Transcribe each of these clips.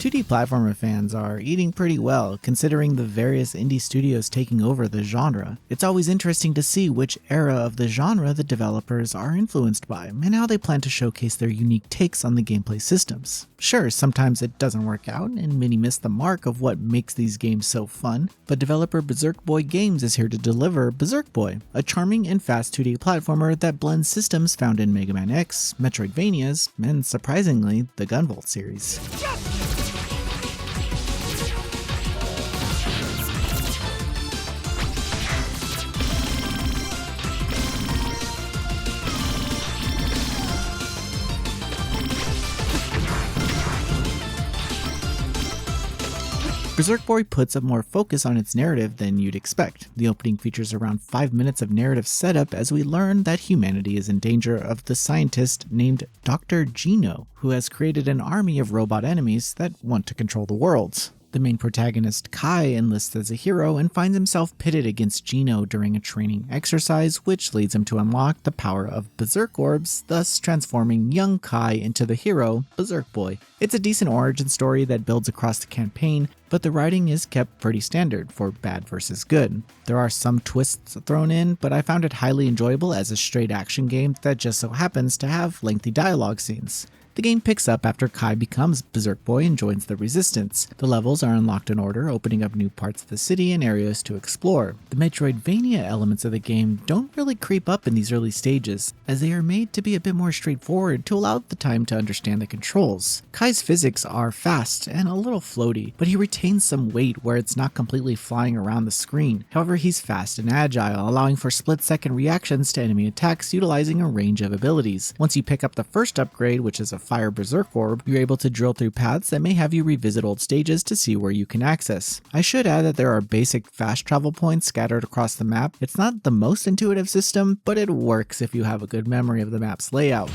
2D platformer fans are eating pretty well, considering the various indie studios taking over the genre. It's always interesting to see which era of the genre the developers are influenced by, and how they plan to showcase their unique takes on the gameplay systems. Sure, sometimes it doesn't work out, and many miss the mark of what makes these games so fun, but developer Berserk Boy Games is here to deliver Berserk Boy, a charming and fast 2D platformer that blends systems found in Mega Man X, Metroidvanias, and surprisingly, the Gunvolt series. Berserk Boy puts a more focus on its narrative than you'd expect. The opening features around 5 minutes of narrative setup as we learn that humanity is in danger of the scientist named Dr. Geno, who has created an army of robot enemies that want to control the world. The main protagonist, Kai, enlists as a hero and finds himself pitted against Geno during a training exercise, which leads him to unlock the power of Berserk Orbs, thus transforming young Kai into the hero, Berserk Boy. It's a decent origin story that builds across the campaign, but the writing is kept pretty standard for bad versus good. There are some twists thrown in, but I found it highly enjoyable as a straight action game that just so happens to have lengthy dialogue scenes. The game picks up after Kai becomes Berserk Boy and joins the Resistance. The levels are unlocked in order, opening up new parts of the city and areas to explore. The Metroidvania elements of the game don't really creep up in these early stages, as they are made to be a bit more straightforward to allow the time to understand the controls. Kai's physics are fast and a little floaty, but he retains some weight where it's not completely flying around the screen. However, he's fast and agile, allowing for split-second reactions to enemy attacks utilizing a range of abilities. Once you pick up the first upgrade, which is a Fire Berserk Orb, you're able to drill through paths that may have you revisit old stages to see where you can access. I should add that there are basic fast travel points scattered across the map. It's not the most intuitive system, but it works if you have a good memory of the map's layout.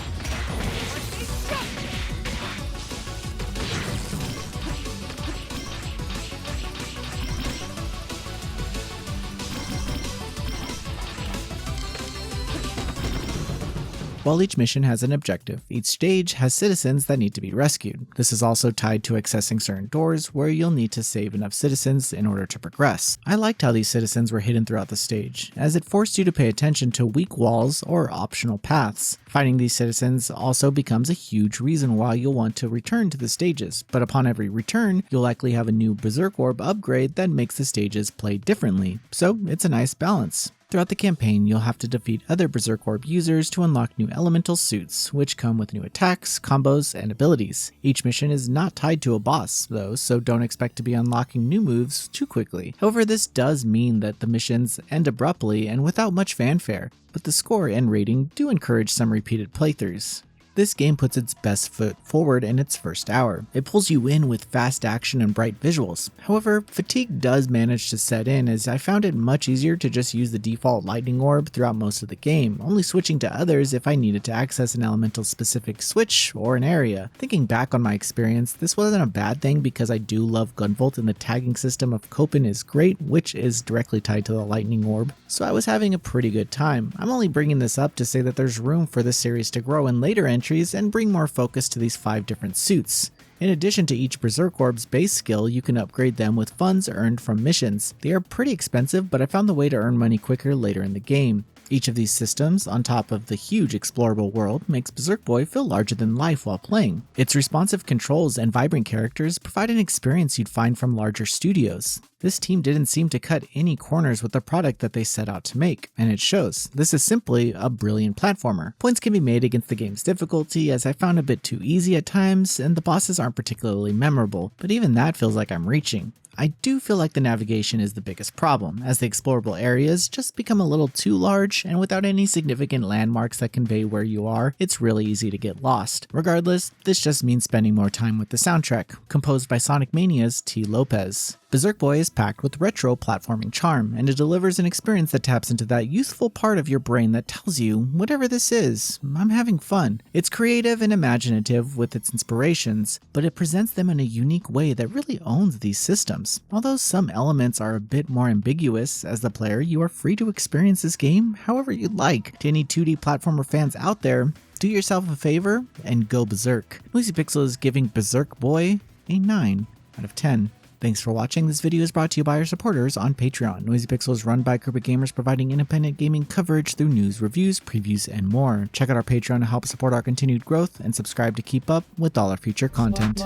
While each mission has an objective, each stage has citizens that need to be rescued. This is also tied to accessing certain doors where you'll need to save enough citizens in order to progress. I liked how these citizens were hidden throughout the stage, as it forced you to pay attention to weak walls or optional paths. Finding these citizens also becomes a huge reason why you'll want to return to the stages, but upon every return, you'll likely have a new Berserk Orb upgrade that makes the stages play differently, so it's a nice balance. Throughout the campaign, you'll have to defeat other Berserk Orb users to unlock new elemental suits, which come with new attacks, combos, and abilities. Each mission is not tied to a boss, though, so don't expect to be unlocking new moves too quickly. However, this does mean that the missions end abruptly and without much fanfare, but the score and rating do encourage some repeated playthroughs. This game puts its best foot forward in its first hour. It pulls you in with fast action and bright visuals. However, fatigue does manage to set in, as I found it much easier to just use the default lightning orb throughout most of the game, only switching to others if I needed to access an elemental specific switch or an area. Thinking back on my experience, this wasn't a bad thing because I do love Gunvolt and the tagging system of Copen is great, which is directly tied to the lightning orb, so I was having a pretty good time. I'm only bringing this up to say that there's room for this series to grow in later entries and bring more focus to these 5 different suits. In addition to each Berserk Orb's base skill, you can upgrade them with funds earned from missions. They are pretty expensive, but I found the way to earn money quicker later in the game. Each of these systems, on top of the huge explorable world, makes Berserk Boy feel larger than life while playing. Its responsive controls and vibrant characters provide an experience you'd find from larger studios. This team didn't seem to cut any corners with the product that they set out to make, and it shows. This is simply a brilliant platformer. Points can be made against the game's difficulty, as I found a bit too easy at times, and the bosses aren't particularly memorable, but even that feels like I'm reaching. I do feel like the navigation is the biggest problem, as the explorable areas just become a little too large, and without any significant landmarks that convey where you are, it's really easy to get lost. Regardless, this just means spending more time with the soundtrack, composed by Sonic Mania's T. Lopez. Berserk Boy is packed with retro platforming charm, and it delivers an experience that taps into that youthful part of your brain that tells you, whatever this is, I'm having fun. It's creative and imaginative with its inspirations, but it presents them in a unique way that really owns these systems. Although some elements are a bit more ambiguous, as the player, you are free to experience this game however you'd like. To any 2D platformer fans out there, do yourself a favor and go berserk. Lucy Pixel is giving Berserk Boy a 9 out of 10. Thanks for watching. This video is brought to you by our supporters on Patreon. Noisy Pixel is run by a group of gamers providing independent gaming coverage through news, reviews, previews, and more. Check out our Patreon to help support our continued growth and subscribe to keep up with all our future content.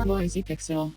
Noisy Pixel.